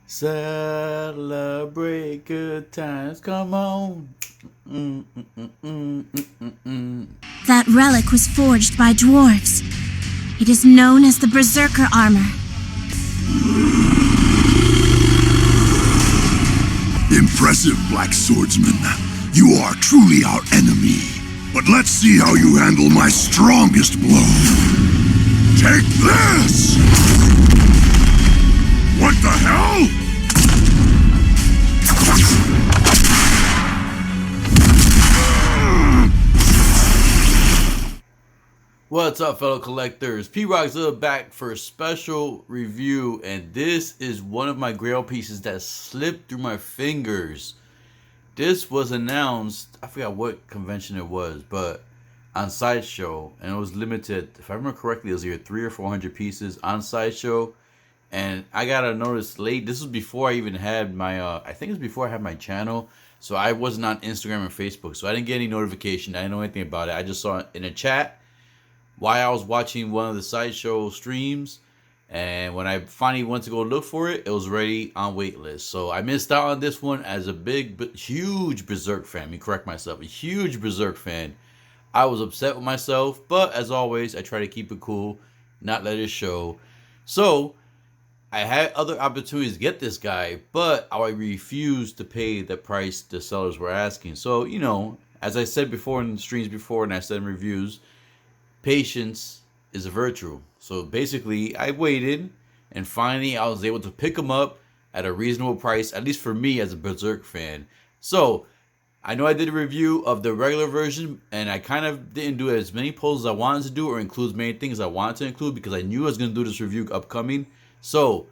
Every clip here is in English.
Celebrate good times, come on. That relic was forged by dwarves. It is known as the Berserker armor. Impressive, Black Swordsman. You are truly our enemy. But let's see how you handle my strongest blow. Take this! What the hell? What's up, fellow collectors? P-Rock's back for a special review, and this is one of my grail pieces that slipped through my fingers. This was announced, I forgot what convention it was, but on Sideshow, and it was limited. If I remember correctly, it was either 300 or 400 pieces on Sideshow, and I got a notice late. This was before I even had my, I think it was before I had my channel, so I wasn't on Instagram and Facebook, so I didn't get any notification. I didn't know anything about it. I just saw it in a chat while I was watching one of the Sideshow streams, and when I finally went to go look for it, it was already on waitlist. So I missed out on this one. As a huge Berserk fan, let me correct myself, a huge Berserk fan, I was upset with myself, but as always, I try to keep it cool, not let it show. So I had other opportunities to get this guy, but I refused to pay the price the sellers were asking. So, you know, as I said before in the streams before, and I said in reviews, patience is a virtue. So basically, I waited, and finally I was able to pick them up at a reasonable price, at least for me as a Berserk fan. So I know I did a review of the regular version, and I kind of didn't do as many polls as I wanted to do, or include as many things I wanted to include, because I knew I was going to do this review upcoming. So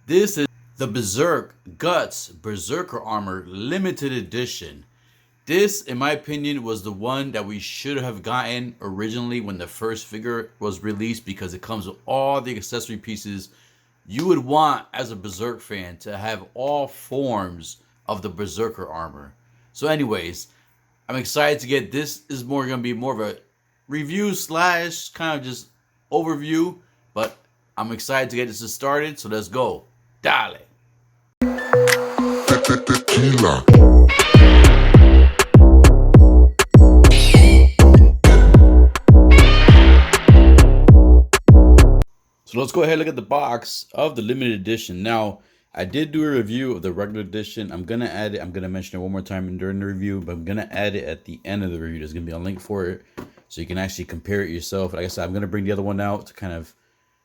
this is the Berserk Guts Berserker Armor Limited Edition. This, in my opinion, was the one that we should have gotten originally when the first figure was released, because it comes with all the accessory pieces you would want as a Berserk fan to have all forms of the Berserker armor. So anyways, I'm excited to get this. Is more going to be more of a review slash kind of just overview, but I'm excited to get this started, so let's go. Dale. Tequila. So let's go ahead and look at the box of the limited edition. Now, I did do a review of the regular edition. I'm going to add it. I'm going to mention it one more time during the review, but I'm going to add it at the end of the review. There's going to be a link for it, so you can actually compare it yourself. Like I said, I'm going to bring the other one out to kind of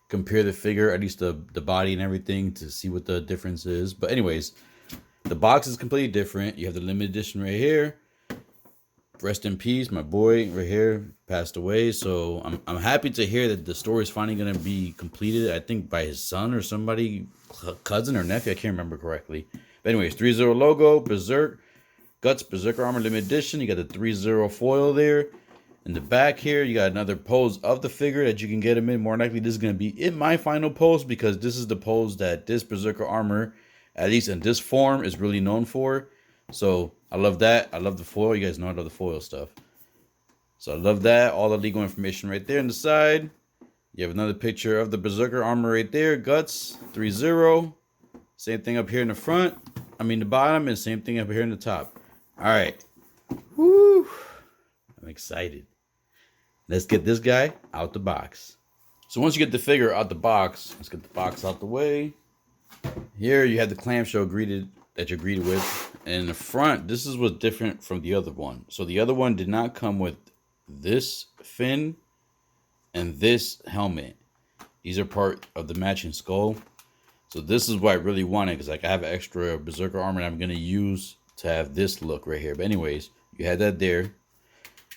compare the figure, at least the body and everything, to see what the difference is. But anyways, the box is completely different. You have the limited edition right here. Rest in peace, my boy right here passed away. So I'm happy to hear that the story is finally going to be completed. I think by his son or somebody, cousin or nephew. I can't remember correctly. But anyways, Threezero logo, Berserk Guts Berserker Armor Limited Edition. You got the Threezero foil there. In the back here, you got another pose of the figure that you can get him in. More likely, this is going to be in my final pose, because this is the pose that this Berserker armor, at least in this form, is really known for. So I love that. I love the foil. You guys know I love the foil stuff. So I love that. All the legal information right there on the side. You have another picture of the Berserker armor right there. Guts, Threezero. Same thing up here in the front. I mean the bottom, and same thing up here in the top. All right. Woo. I'm excited. Let's get this guy out the box. So once you get the figure out the box, let's get the box out the way. Here you have the clamshell that you're greeted with. And in the front, this is what's different from the other one. So the other one did not come with this fin and this helmet. These are part of the matching skull. So this is what I really wanted, because like I have extra Berserker armor that I'm going to use to have this look right here. But anyways, you had that there.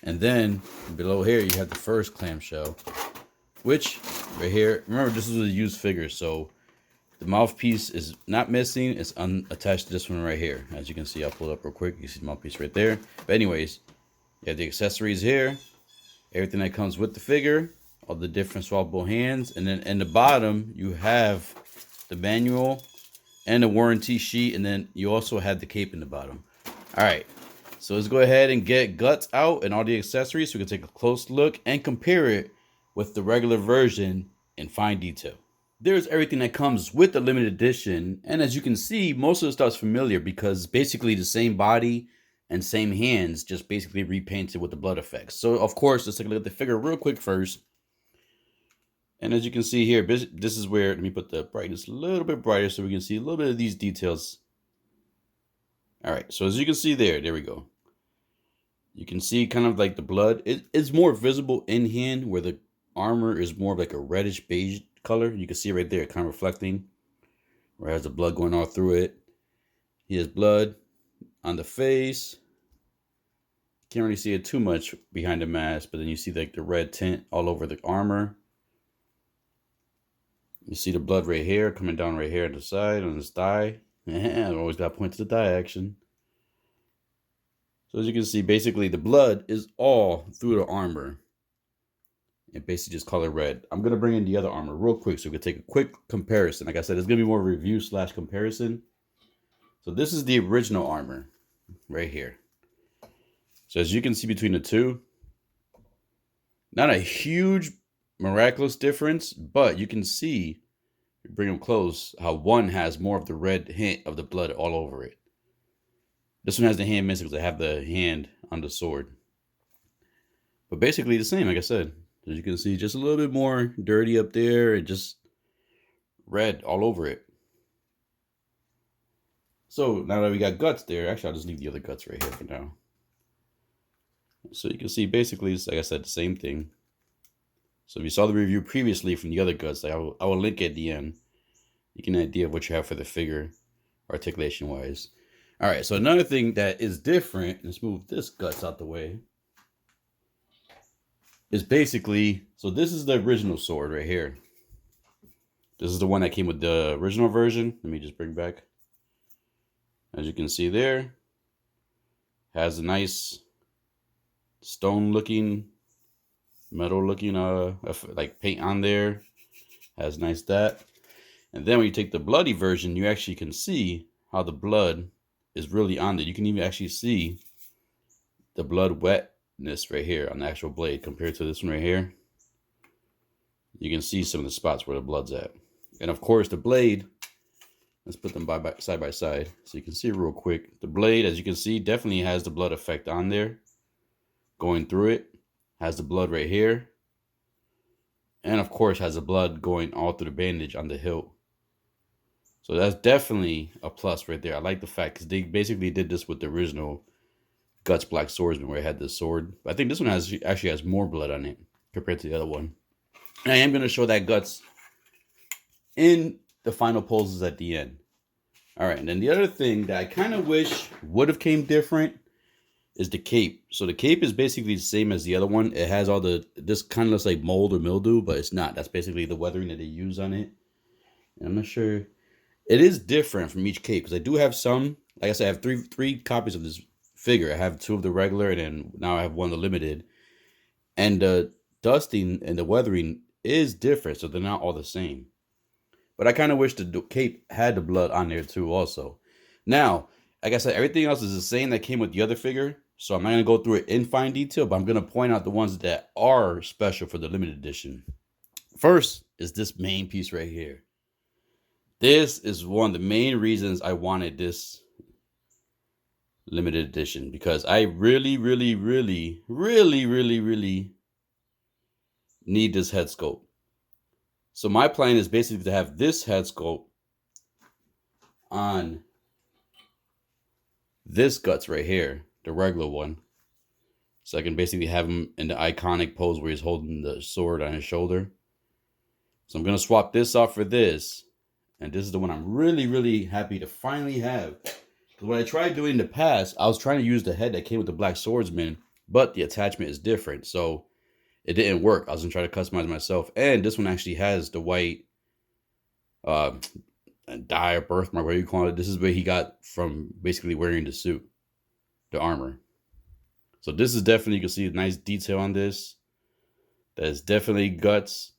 And then below here, you have the first clamshell, which right here, remember this is a used figure. So the mouthpiece is not missing. It's unattached to this one right here. As you can see, I'll pull it up real quick. You see the mouthpiece right there. But anyways, you have the accessories here. Everything that comes with the figure. All the different swappable hands. And then in the bottom, you have the manual and the warranty sheet. And then you also have the cape in the bottom. All right. So let's go ahead and get Guts out and all the accessories so we can take a close look and compare it with the regular version in fine detail. there's everything that comes with the limited edition. And as you can see, most of the stuff's familiar because basically the same body and same hands, just basically repainted with the blood effects. So of course, let's take a look at the figure real quick first. And as you can see here, this is where, let me put the brightness a little bit brighter so we can see a little bit of these details. All right, so as you can see there we go. You can see kind of like the blood. It's more visible in hand where the armor is more of like a reddish beige color. You can see right there, kind of reflecting, where it has the blood going all through it. He has blood on the face. Can't really see it too much behind the mask, but then you see like the red tint all over the armor. You see the blood right here, coming down right here on the side, on his thigh. I always got to point to the thigh action. So as you can see, basically the blood is all through the armor. It basically just color red. I'm going to bring in the other armor real quick so we can take a quick comparison. Like I said, it's going to be more review / comparison. So this is the original armor right here. So as you can see between the two, not a huge miraculous difference, but you can see, bring them close, how one has more of the red hint of the blood all over it. This one has the hand missing because I have the hand on the sword. But basically the same, like I said. As you can see, just a little bit more dirty up there and just red all over it. So now that we got guts there, actually I'll just leave the other guts right here for now. So you can see basically, like I said, the same thing. So if you saw the review previously from the other guts, I will link at the end. You get an idea of what you have for the figure, articulation wise. All right, so another thing that is different, let's move this guts out the way, is basically, so this is the original sword right here. This is the one that came with the original version. Let me just bring back. As you can see there, has a nice stone looking, metal looking, like paint on there. Has nice that. And then when you take the bloody version, you actually can see how the blood is really on there. You can even actually see the blood wetness right here on the actual blade compared to this one right here. You can see some of the spots where the blood's at. And of course the blade, let's put them side by side so you can see real quick. The blade, as you can see, definitely has the blood effect on there. Going through it, has the blood right here. And of course has the blood going all through the bandage on the hilt. So that's definitely a plus right there. I like the fact because they basically did this with the original Guts Black Swordsman where it had the sword. But I think this one actually has more blood on it compared to the other one. And I am going to show that Guts in the final poses at the end. All right, and then the other thing that I kind of wish would have came different is the cape. So the cape is basically the same as the other one. It has all this kind of looks like mold or mildew, but it's not. That's basically the weathering that they use on it. And I'm not sure. It is different from each cape because I do have some. Like I said, I have three copies of this figure. I have 2 of the regular, and then now I have 1 of the limited. And the dusting and the weathering is different, so they're not all the same. But I kind of wish the cape had the blood on there too also. Now, like I said, everything else is the same that came with the other figure. So I'm not going to go through it in fine detail, but I'm going to point out the ones that are special for the limited edition. First is this main piece right here. This is one of the main reasons I wanted this limited edition because I really need this head sculpt. So my plan is basically to have this head sculpt on this Guts right here, the regular one. So I can basically have him in the iconic pose where he's holding the sword on his shoulder. So I'm going to swap this off for this. And this is the one I'm really happy to finally have. Because what I tried doing in the past, I was trying to use the head that came with the Black Swordsman, but the attachment is different. So it didn't work. I was going to try to customize myself. And this one actually has the white dye or birthmark, whatever you call it. This is where he got from basically wearing the suit, the armor. So this is definitely, you can see a nice detail on this. That is definitely Guts.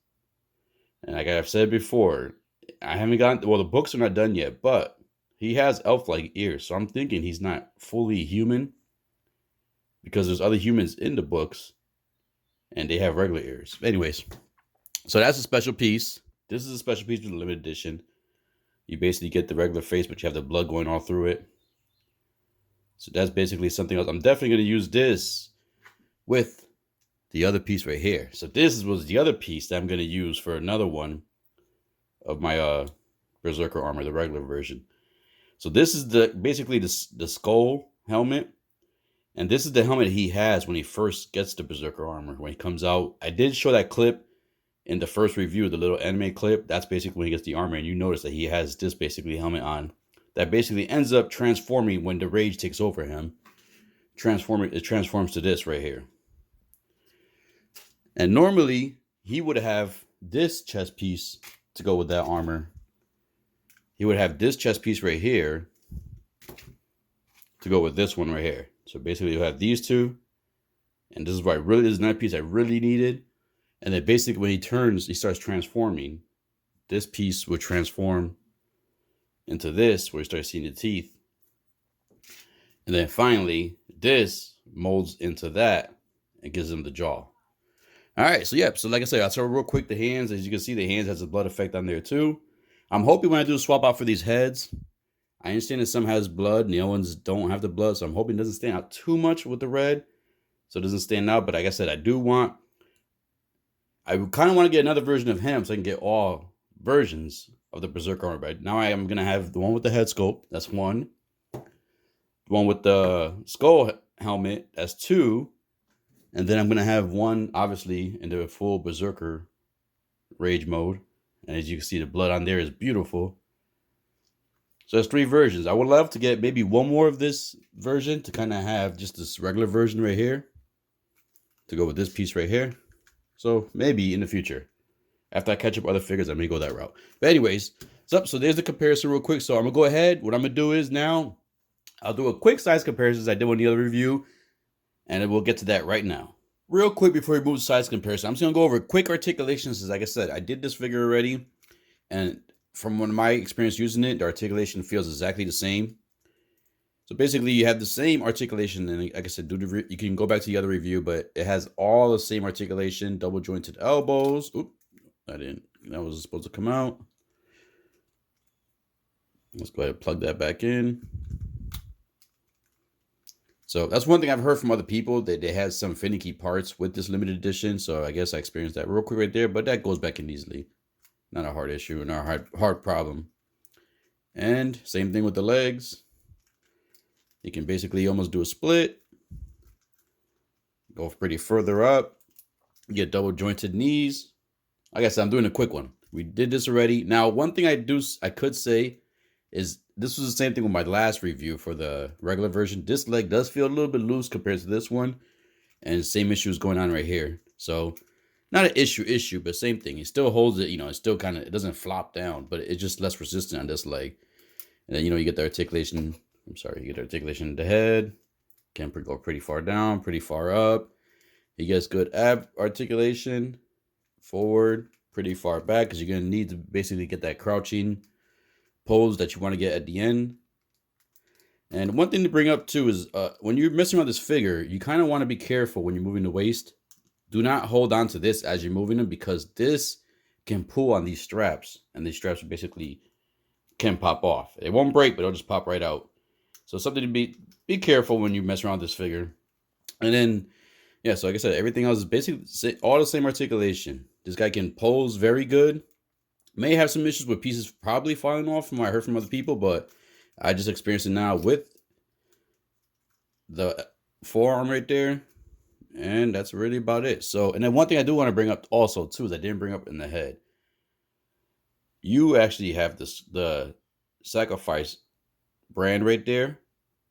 And like I've said before, I haven't gotten, well, the books are not done yet, but he has elf-like ears. So I'm thinking he's not fully human because there's other humans in the books and they have regular ears. Anyways, so that's a special piece. This is a special piece with the limited edition. You basically get the regular face, but you have the blood going all through it. So that's basically something else. I'm definitely going to use this with the other piece right here. So this was the other piece that I'm going to use for another one of my Berserker armor, the regular version. So this is basically the skull helmet. And this is the helmet he has when he first gets the Berserker armor, when he comes out. I did show that clip in the first review, the little anime clip. That's basically when he gets the armor, and you notice that he has this basically helmet on. That basically ends up transforming when the rage takes over him. It transforms to this right here. And normally, he would have this chest piece to go with that armor. He would have this chest piece right here to go with this one right here. So basically, you have these two. And this is why this is another piece I really needed. And then basically, when he turns, he starts transforming. This piece would transform into this, where you start seeing the teeth. And then finally, this molds into that and gives him the jaw. All right, so yeah, so like I said, I'll show real quick the hands. As you can see, the hands has a blood effect on there too. I'm hoping when I do a swap out for these heads, I understand that some has blood and the other ones don't have the blood, so I'm hoping it doesn't stand out too much with the red, so it doesn't stand out. But like I said, I kind of want to get another version of him so I can get all versions of the Berserker armor. But now I am going to have the one with the head sculpt, that's one. The one with the skull helmet, that's two. And then I'm going to have one, obviously, in the full Berserker rage mode. And as you can see, the blood on there is beautiful. So there's three versions. I would love to get maybe one more of this version to kind of have just this regular version right here to go with this piece right here. So maybe in the future, after I catch up other figures, I may go that route. But anyways, so there's the comparison real quick. So I'm going to go ahead. What I'm going to do is now I'll do a quick size comparison as I did on the other review. And we'll get to that right now. Real quick before we move to size comparison, I'm just going to go over quick articulations. As like I said, I did this figure already. And from one of my experience using it, the articulation feels exactly the same. So basically, you have the same articulation. And like I said, you can go back to the other review, but it has all the same articulation, double jointed elbows. Oop, that was supposed to come out. Let's go ahead and plug that back in. So that's one thing I've heard from other people, that they had some finicky parts with this limited edition. So I guess I experienced that real quick right there, but that goes back in easily. Not a hard issue, not a hard problem. And same thing with the legs. You can basically almost do a split. Go pretty further up. You get double jointed knees. Like I said, I'm doing a quick one. We did this already. Now, one thing I could say is this was the same thing with my last review for the regular version. This leg does feel a little bit loose compared to this one. And the same issue is going on right here. So not an issue, but same thing. It still holds it, it still it doesn't flop down, but it's just less resistant on this leg. And then, you get the articulation. You get the articulation in the head. Can go pretty far down, pretty far up. He gets good ab articulation forward, pretty far back, because you're going to need to basically get that crouching pose that you want to get at the end. And one thing to bring up too is when you're messing with this figure, you kind of want to be careful when you're moving the waist. Do not hold on to this as you're moving them, because this can pull on these straps, and these straps basically can pop off. It won't break, but it'll just pop right out. So something to be careful when you mess around with this figure. And then, yeah, so like I said, everything else is basically all the same articulation. This guy can pose very good. May have some issues with pieces probably falling off from what I heard from other people, but I just experienced it now with the forearm right there. And that's really about it. So, and then one thing I do want to bring up also too is I didn't bring up in the head. You actually have the sacrifice brand right there,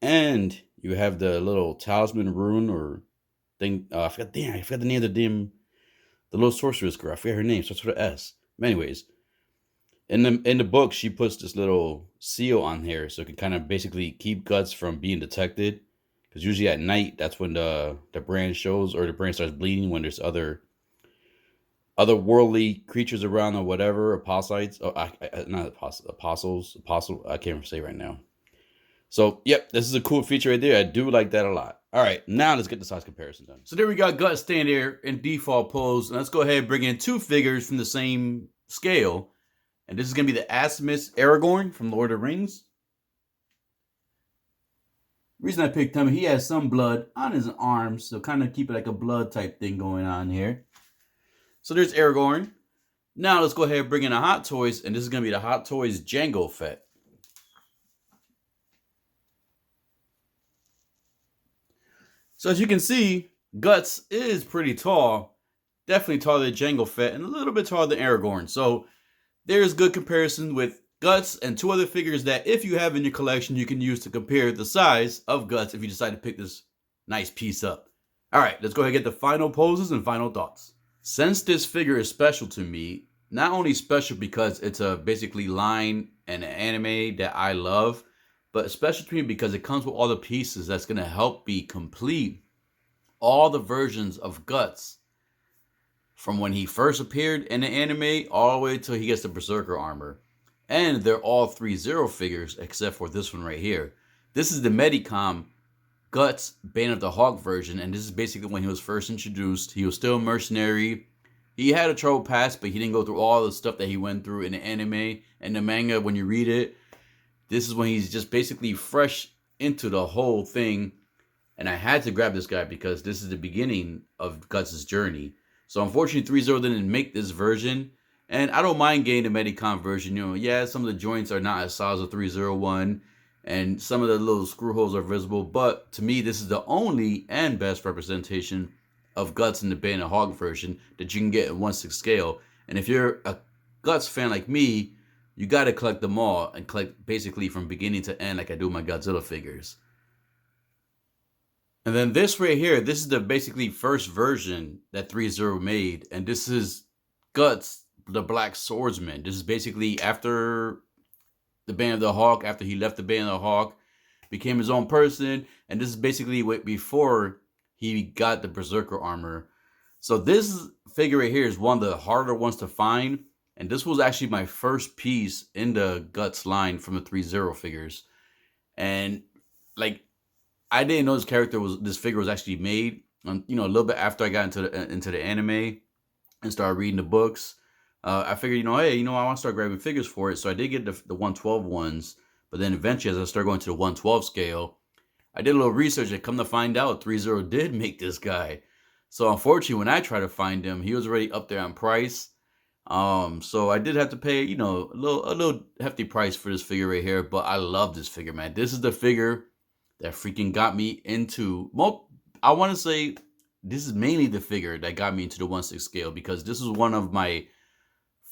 and you have the little talisman rune or thing. I forgot the name of the little sorceress girl. I forget her name. Starts with an S. But anyways, in the book, she puts this little seal on here so it can kind of basically keep guts from being detected. Because usually at night, that's when the brand shows, or the brand starts bleeding when there's other worldly creatures around or whatever, apostles. I can't say right now. So, yep, this is a cool feature right there. I do like that a lot. All right, now let's get the size comparison done. So there we got Gut standing there in default pose. And let's go ahead and bring in two figures from the same scale. And this is going to be the Azimuth Aragorn from Lord of the Rings. The reason I picked him, he has some blood on his arms, so kind of keep it like a blood type thing going on here. So there's Aragorn. Now let's go ahead and bring in the Hot Toys, and this is going to be the Hot Toys Jango Fett. So as you can see, Guts is pretty tall. Definitely taller than Jango Fett, and a little bit taller than Aragorn. So there's good comparison with Guts and two other figures that if you have in your collection, you can use to compare the size of Guts if you decide to pick this nice piece up. All right, let's go ahead and get the final poses and final thoughts. Since this figure is special to me, not only special because it's a basically line and an anime that I love, but special to me because it comes with all the pieces that's going to help me complete all the versions of Guts from when he first appeared in the anime all the way till he gets the Berserker armor. And they're all Threezero figures except for this one right here. This is the Medicom Guts Bane of the Hawk version, and this is basically when he was first introduced. He was still a mercenary. He had a troubled past, but he didn't go through all the stuff that he went through in the anime and the manga. When you read it, this is when he's just basically fresh into the whole thing. And I had to grab this guy because this is the beginning of Guts' journey. So unfortunately, Threezero didn't make this version. And I don't mind getting the Medicom version. You know, yeah, some of the joints are not as solid as the Threezero one. And some of the little screw holes are visible. But to me, this is the only and best representation of Guts in the Bane of Hawk version that you can get in 1/6 scale. And if you're a Guts fan like me, you got to collect them all and collect basically from beginning to end like I do my Godzilla figures. And then this right here, this is the basically first version that Threezero made. And this is Guts, the Black Swordsman. This is basically after the Bane of the Hawk, after he left the Bane of the Hawk, became his own person. And this is basically before he got the Berserker armor. So this figure right here is one of the harder ones to find. And this was actually my first piece in the Guts line from the Threezero figures. And like, I didn't know this figure was actually made. You know, a little bit after I got into the anime and started reading the books. I figured, you know, hey, you know, I want to start grabbing figures for it. So I did get the 112 ones. But then eventually, as I started going to the 112 scale, I did a little research and come to find out Threezero did make this guy. So unfortunately, when I tried to find him, he was already up there on price. So I did have to pay, you know, a little hefty price for this figure right here. But I love this figure, man. This is the figure that freaking got me into, I want to say this is mainly the figure that got me into the 1/6 scale, because this is one of my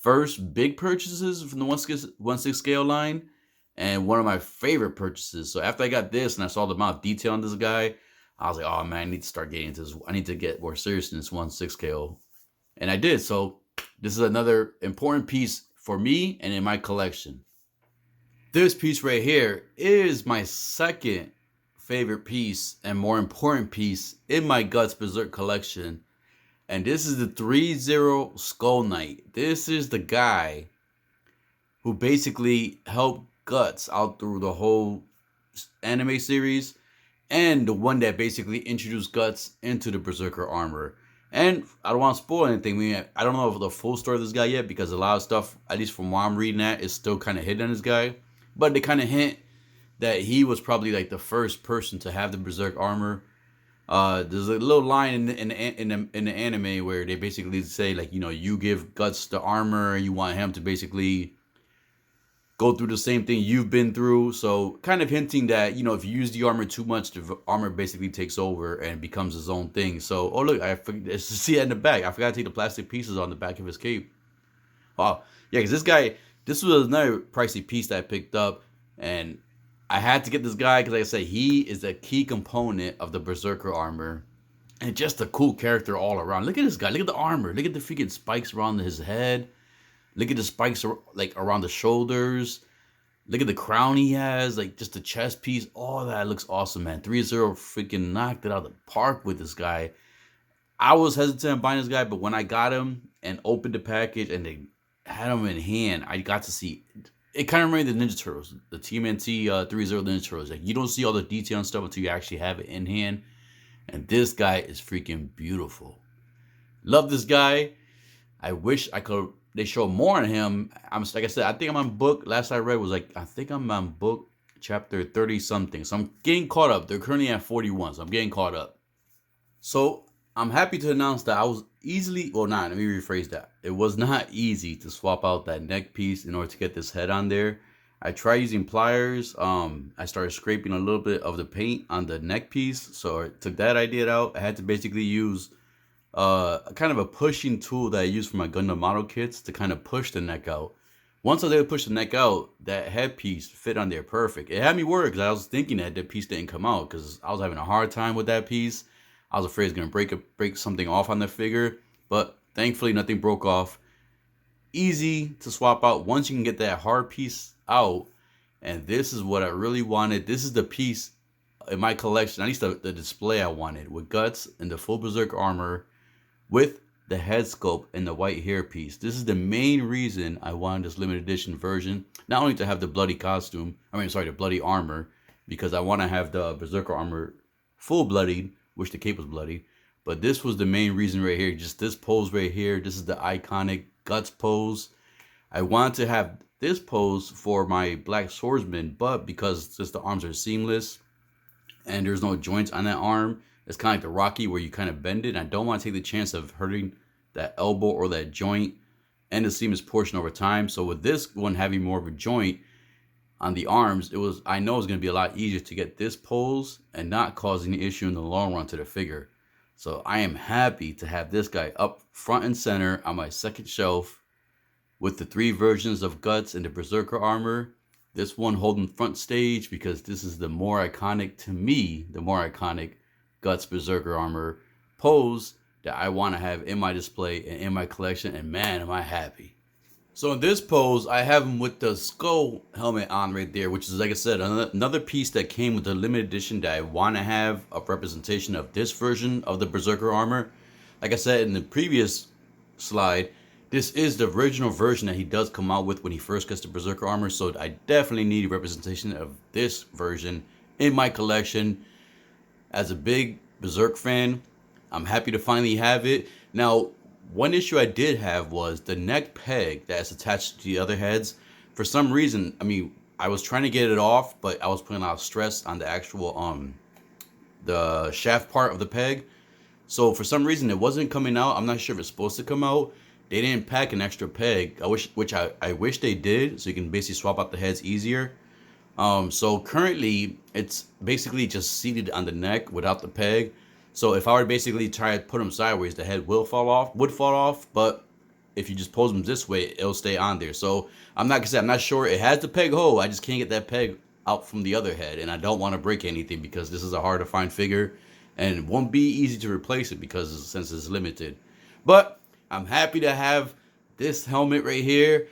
first big purchases from the 1/6 scale line and one of my favorite purchases. So after I got this and I saw the amount of detail on this guy, I was like, oh man, I need to start getting into this. I need to get more serious in this 1/6 scale. And I did. So this is another important piece for me and in my collection. This piece right here is my second favorite piece and more important piece in my Guts Berserk collection. And this is the Threezero Skull Knight. This is the guy who basically helped Guts out through the whole anime series, and the one that basically introduced Guts into the Berserker armor. And I don't want to spoil anything. I don't know the full story of this guy yet, because a lot of stuff, at least from what I'm reading at, is still kind of hidden on this guy. But they kind of hint that he was probably like the first person to have the Berserk armor. There's a little line in the anime where they basically say, like, you know, you give Guts the armor and you want him to basically go through the same thing you've been through. So kind of hinting that, you know, if you use the armor too much, the armor basically takes over and becomes his own thing. So, oh look, I forgot to see it in the back. I forgot to take the plastic pieces on the back of his cape. Wow, yeah, because this was another pricey piece that I picked up, and I had to get this guy because, like I said, he is a key component of the Berserker armor. And just a cool character all around. Look at this guy. Look at the armor. Look at the freaking spikes around his head. Look at the spikes like around the shoulders. Look at the crown he has. Like just the chest piece. All that looks awesome, man. Threezero freaking knocked it out of the park with this guy. I was hesitant on buying this guy, but when I got him and opened the package and they had him in hand, I got to see... It kind of reminded the Ninja Turtles, the TMNT Threezero Ninja Turtles. Like, you don't see all the detail and stuff until you actually have it in hand. And this guy is freaking beautiful. Love this guy. I wish I could they show more on him. I'm like I said, I think I'm on book. Last I read was like I think I'm on book chapter 30 something. So I'm getting caught up. They're currently at 41, so I'm getting caught up. So I'm happy to announce that I was easily, well, not, let me rephrase that. It was not easy to swap out that neck piece in order to get this head on there. I tried using pliers. I started scraping a little bit of the paint on the neck piece. So I took that idea out. I had to basically use kind of a pushing tool that I use for my Gundam model kits to kind of push the neck out. Once I was able to push the neck out, that headpiece fit on there perfect. It had me worried because I was thinking that the piece didn't come out because I was having a hard time with that piece. I was afraid it's going to break something off on the figure, but thankfully nothing broke off. Easy to swap out once you can get that hard piece out. And this is what I really wanted. This is the piece in my collection, at least the display I wanted, with Guts and the full Berserk armor with the head sculpt and the white hair piece. This is the main reason I wanted this limited edition version. Not only to have the bloody costume, the bloody armor, because I want to have the Berserker armor full bloodied, which the cape was bloody, but this was the main reason right here. Just this pose right here. This is the iconic Guts pose. I wanted to have this pose for my Black Swordsman, but because just the arms are seamless and there's no joints on that arm, it's kind of like the Rocky where you kind of bend it. I don't want to take the chance of hurting that elbow or that joint and the seamless portion over time. So with this one having more of a joint on the arms, I know it's going to be a lot easier to get this pose and not causing an issue in the long run to the figure. So I am happy to have this guy up front and center on my second shelf with the 3 versions of Guts and the Berserker armor. This one holding front stage because this is the more iconic, to me, the more iconic Guts Berserker armor pose that I want to have in my display and in my collection. And man, am I happy. So in this pose, I have him with the skull helmet on right there, which is, like I said, another piece that came with the limited edition that I want to have a representation of this version of the Berserker armor. Like I said in the previous slide, this is the original version that he does come out with when he first gets the Berserker armor. So I definitely need a representation of this version in my collection. As a big Berserk fan, I'm happy to finally have it. Now, one issue I did have was the neck peg that's attached to the other heads. For some reason, I was trying to get it off, but I was putting a lot of stress on the actual the shaft part of the peg. So for some reason, it wasn't coming out. I'm not sure if it's supposed to come out. They didn't pack an extra peg, which I wish they did, so you can basically swap out the heads easier. So currently, it's basically just seated on the neck without the peg. So if I were to basically try to put them sideways, the head would fall off. But if you just pose them this way, it'll stay on there. So I'm not sure. It has the peg hole. I just can't get that peg out from the other head. And I don't want to break anything because this is a hard to find figure. And it won't be easy to replace it since it's limited. But I'm happy to have this helmet right here.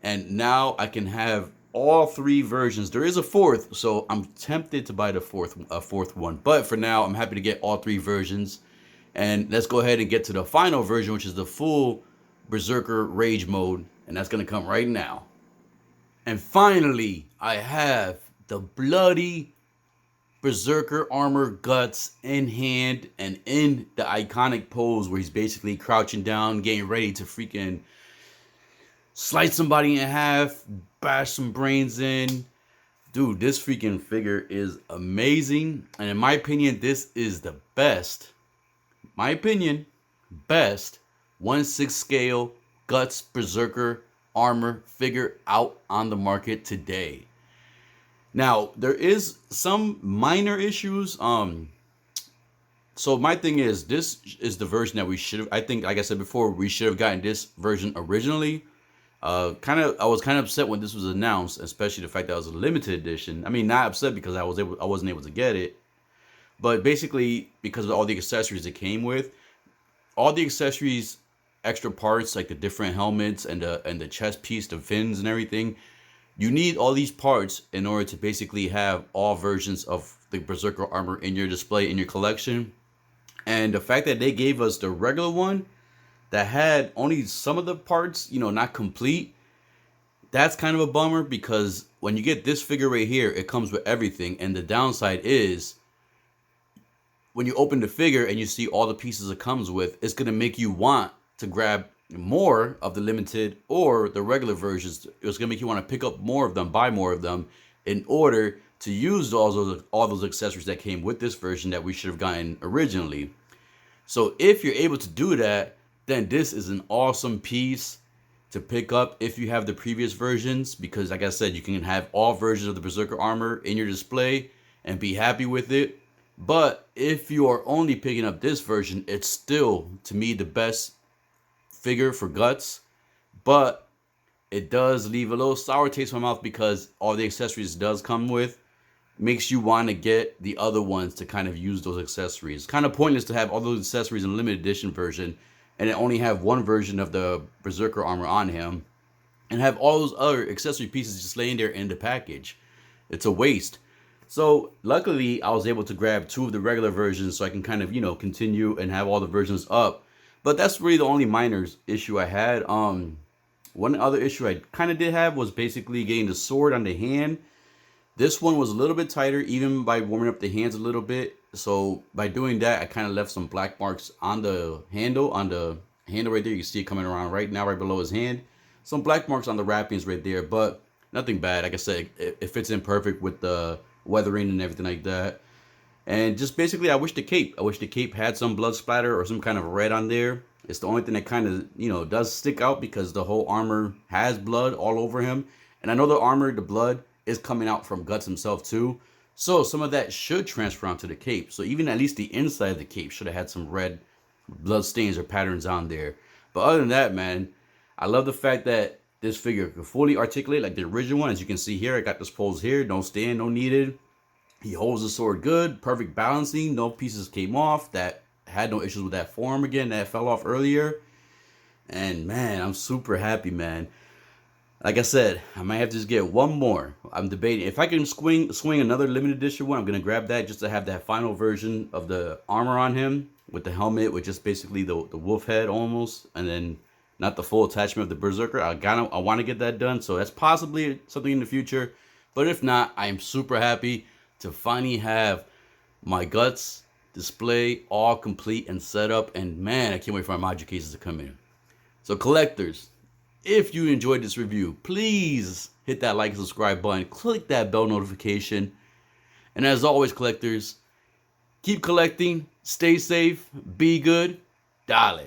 And now I can have all 3 versions. There is a 4th, so I'm tempted to buy the fourth one. But for now, I'm happy to get all 3 versions. And let's go ahead and get to the final version, which is the full Berserker Rage mode. And that's going to come right now. And finally, I have the bloody Berserker armor Guts in hand and in the iconic pose where he's basically crouching down, getting ready to freaking slice somebody in half, bash some brains in. Dude, this freaking figure is amazing. And in my opinion, this is the best, 1/6 scale Guts Berserker armor figure out on the market today. Now, there is some minor issues. So my thing is, this is the version that we should have, I think, like I said before, we should have gotten this version originally. I was kind of upset when this was announced, especially the fact that it was a limited edition. Not upset because I wasn't able to get it, but basically because of all the accessories it came with, all the accessories, extra parts like the different helmets and the chest piece, the fins and everything. You need all these parts in order to basically have all versions of the Berserker armor in your display, in your collection. And the fact that they gave us the regular one that had only some of the parts, not complete, that's kind of a bummer because when you get this figure right here, it comes with everything. And the downside is when you open the figure and you see all the pieces it comes with, it's going to make you want to grab more of the limited or the regular versions. It's gonna make you want to pick up more of them, buy more of them, in order to use all those accessories that came with this version that we should have gotten originally. So if you're able to do that, then this is an awesome piece to pick up if you have the previous versions, because like I said, you can have all versions of the Berserker armor in your display and be happy with it. But if you are only picking up this version, it's still, to me, the best figure for Guts. But it does leave a little sour taste in my mouth because all the accessories it does come with makes you want to get the other ones to kind of use those accessories. It's kind of pointless to have all those accessories in the limited edition version and then only have one version of the Berserker armor on him and have all those other accessory pieces just laying there in the package. It's a waste. So luckily I was able to grab 2 of the regular versions so I can kind of, continue and have all the versions up. But that's really the only minor issue I had. One other issue I kind of did have was basically getting the sword on the hand. This one was a little bit tighter, even by warming up the hands a little bit. So by doing that, I kind of left some black marks on the handle right there. You can see it coming around right now, right below his hand. Some black marks on the wrappings right there, but nothing bad. Like I said, it fits in perfect with the weathering and everything like that. And just basically, I wish the cape had some blood splatter or some kind of red on there. It's the only thing that kind of, does stick out because the whole armor has blood all over him. And I know the blood is coming out from Guts himself too. So some of that should transfer onto the cape. So even at least the inside of the cape should have had some red blood stains or patterns on there. But other than that, man, I love the fact that this figure can fully articulate like the original one. As you can see here, I got this pose here. No stand, no needed. He holds the sword good, perfect balancing. No pieces came off. That had no issues with that form again that fell off earlier. And man, I'm super happy, man. Like I said, I might have to just get one more. I'm debating if I can swing another limited edition one. I'm gonna grab that just to have that final version of the armor on him with the helmet, with just basically the wolf head almost, and then not the full attachment of the Berserker. I want to get that done, so that's possibly something in the future. But if not, I am super happy to finally have my Guts display all complete and set up. And man, I can't wait for my module cases to come in. So collectors, if you enjoyed this review, please hit that like and subscribe button. Click that bell notification. And as always, collectors, keep collecting, stay safe, be good, dale.